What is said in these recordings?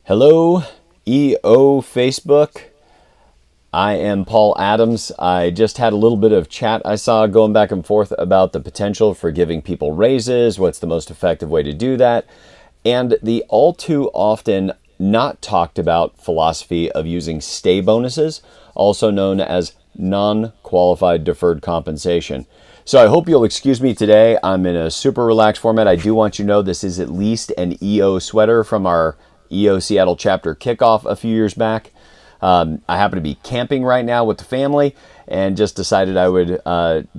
Hello, EO Facebook. I am Paul Adams. I just had a little bit of chat I saw going back and forth about the potential for giving people raises, what's the most effective way to do that, and the all too often not talked about philosophy of using stay bonuses, also known as non-qualified deferred compensation. So I hope you'll excuse me today. I'm in a super relaxed format. I do want you to know this is at least an EO sweater from our EO Seattle chapter kickoff a few years back. I happen to be camping right now with the family and just decided I would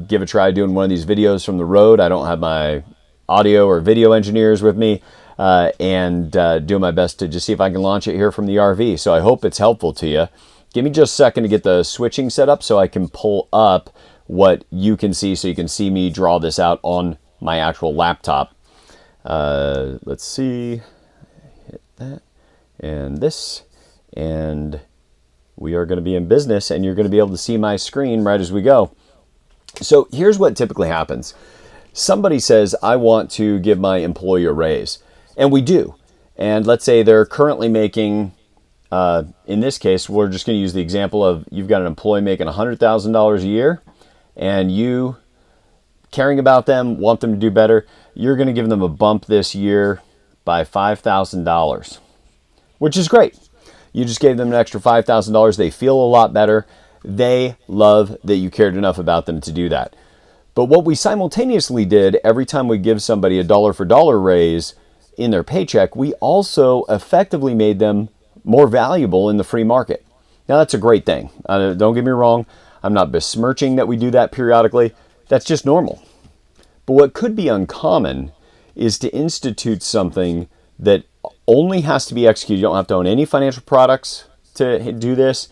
give a try doing one of these videos from the road. I don't have my audio or video engineers with me and doing my best to just see if I can launch it here from the RV. So I hope it's helpful to you. Give me just a second to get the switching set up so I can pull up what you can see so you can see me draw this out on my actual laptop. Let's see. Hit that and this, and we are going to be in business, and you're going to be able to see my screen right as we go. So here's what typically happens. Somebody says, I want to give my employee a raise, and we do. And let's say they're currently making, in this case, we're just going to use the example of you've got an employee making $100,000 a year, and you, caring about them, want them to do better, you're going to give them a bump this year by $5,000, which is great. You just gave them an extra $5,000. They feel a lot better. They love that you cared enough about them to do that. But what we simultaneously did every time we give somebody a dollar for dollar raise in their paycheck, we also effectively made them more valuable in the free market. Now, that's a great thing. Don't get me wrong. I'm not besmirching that we do that periodically. That's just normal. But what could be uncommon is to institute something that only has to be executed. You don't have to own any financial products to do this.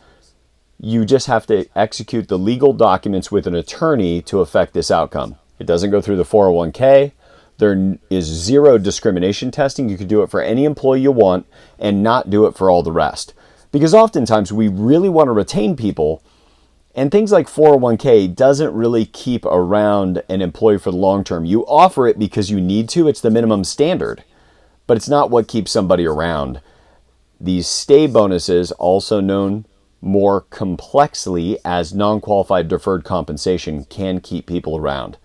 You just have to execute the legal documents with an attorney to affect this outcome. It doesn't go through the 401k. There is zero discrimination testing. You can do it for any employee you want and not do it for all the rest. Because oftentimes we really want to retain people, and things like 401k doesn't really keep around an employee for the long term. You offer it because you need to. It's the minimum standard, but it's not what keeps somebody around. These stay bonuses, also known more complexly as non-qualified deferred compensation, can keep people around.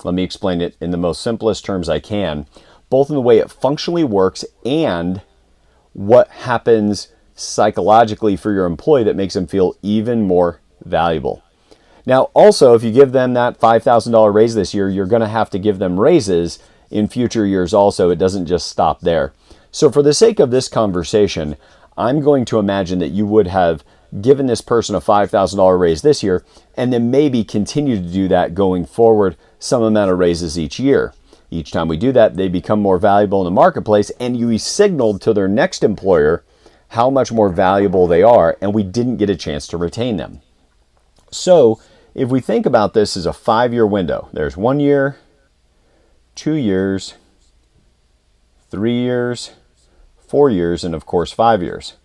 Let me explain it in the most simplest terms I can, both in the way it functionally works and what happens psychologically for your employee that makes them feel even more valuable. Now, also, if you give them that $5,000 raise this year, you're going to have to give them raises in future years also. It doesn't just stop there. So for the sake of this conversation, I'm going to imagine that you would have given this person a $5,000 raise this year and then maybe continue to do that going forward, some amount of raises each year. Each time we do that, they become more valuable in the marketplace, and you signaled to their next employer how much more valuable they are, and we didn't get a chance to retain them. So if we think about this as a 5-year window, there's 1 year, 2 years, 3 years, 4 years, and of course 5 years.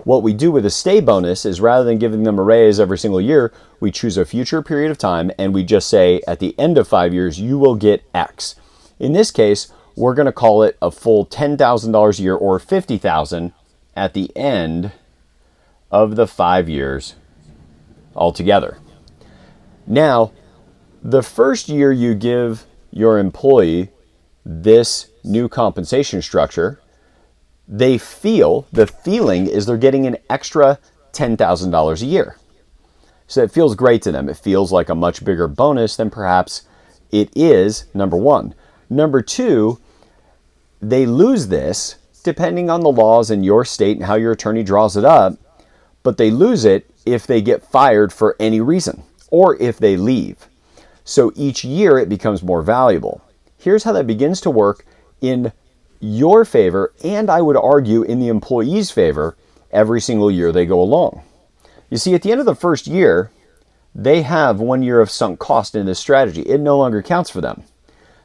What we do with a stay bonus is rather than giving them a raise every single year, we choose a future period of time and we just say at the end of 5 years, you will get X. In this case, we're going to call it a full $10,000 a year or $50,000 at the end of the 5 years altogether. Now, the first year you give your employee this new compensation structure, the feeling is they're getting an extra $10,000 a year. So it feels great to them. It feels like a much bigger bonus than perhaps it is, number one. Number two, they lose this depending on the laws in your state and how your attorney draws it up, but they lose it if they get fired for any reason or if they leave. So each year it becomes more valuable. Here's how that begins to work in your favor, and I would argue in the employee's favor every single year they go along. You see, at the end of the first year, they have 1 year of sunk cost in this strategy. It no longer counts for them.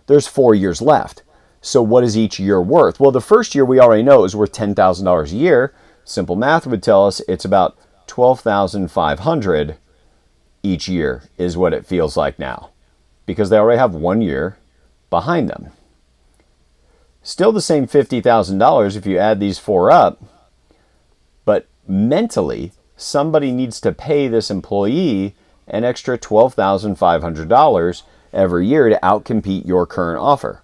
There's 4 years left. So what is each year worth? Well, the first year we already know is worth $10,000 a year. Simple math would tell us it's about $12,500 each year is what it feels like now, because they already have 1 year behind them. Still the same $50,000 if you add these four up, But mentally, somebody needs to pay this employee an extra $12,500 every year to outcompete your current offer.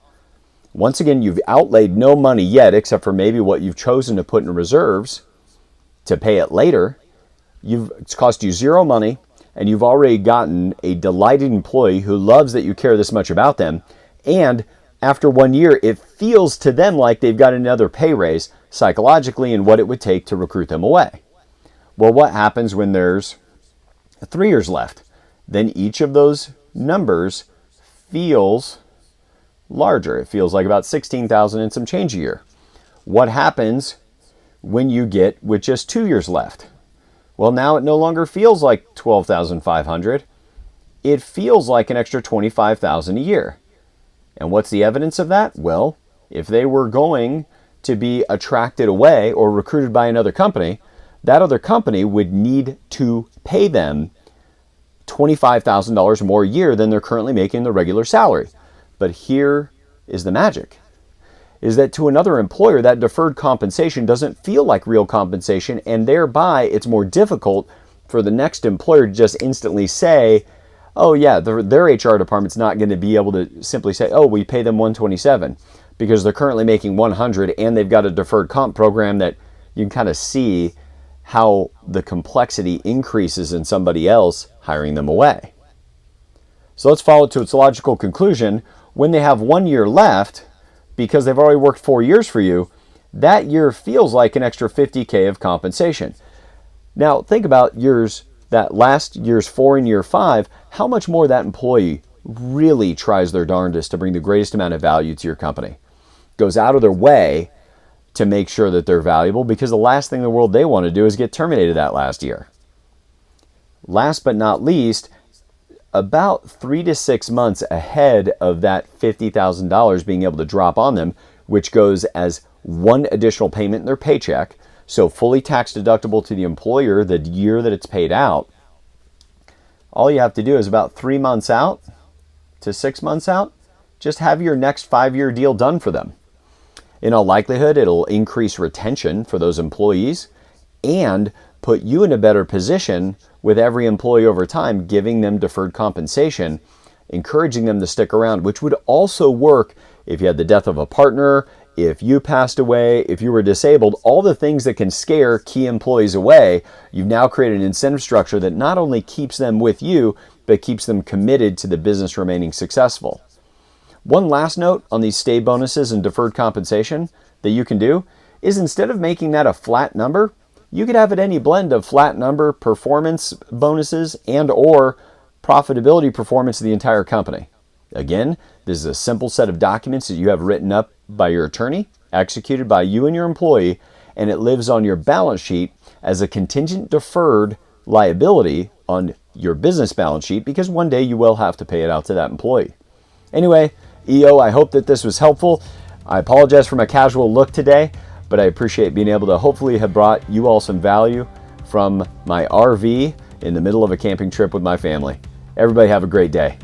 Once again, you've outlaid no money yet, except for maybe what you've chosen to put in reserves to pay it later. It's cost you zero money, and you've already gotten a delighted employee who loves that you care this much about them. And after 1 year, it feels to them like they've got another pay raise psychologically in what it would take to recruit them away. Well, what happens when there's 3 years left? Then each of those numbers feels larger. It feels like about 16,000 and some change a year. What happens when you get with just 2 years left? Well, now it no longer feels like 12,500. It feels like an extra 25,000 a year. And what's the evidence of that? Well, if they were going to be attracted away or recruited by another company, that other company would need to pay them $25,000 more a year than they're currently making the regular salary. But here is the magic, is that to another employer, that deferred compensation doesn't feel like real compensation, and thereby it's more difficult for the next employer to just instantly say, oh yeah, their HR department's not going to be able to simply say, oh, we pay them 127 because they're currently making 100 and they've got a deferred comp program that you can kind of see how the complexity increases in somebody else hiring them away. So let's follow it to its logical conclusion. When they have 1 year left, because they've already worked 4 years for you, that year feels like an extra $50K of compensation. Now think about that last year's 4 and year 5, how much more that employee really tries their darndest to bring the greatest amount of value to your company. Goes out of their way to make sure that they're valuable, because the last thing in the world they want to do is get terminated that last year. Last but not least, about 3 to 6 months ahead of that $50,000 being able to drop on them, which goes as one additional payment in their paycheck, so fully tax deductible to the employer the year that it's paid out. All you have to do is about 3 months out to 6 months out, just have your next 5-year deal done for them. In all likelihood, it'll increase retention for those employees and put you in a better position with every employee over time, giving them deferred compensation, encouraging them to stick around, which would also work if you had the death of a partner, if you passed away, if you were disabled, all the things that can scare key employees away. You've now created an incentive structure that not only keeps them with you, but keeps them committed to the business remaining successful. One last note on these stay bonuses and deferred compensation that you can do is, instead of making that a flat number, you could have it any blend of flat number performance bonuses and or profitability performance of the entire company. Again, this is a simple set of documents that you have written up by your attorney, executed by you and your employee, and it lives on your balance sheet as a contingent deferred liability on your business balance sheet, because one day you will have to pay it out to that employee. Anyway, EO, I hope that this was helpful. I apologize for my casual look today, but I appreciate being able to hopefully have brought you all some value from my RV in the middle of a camping trip with my family. Everybody have a great day.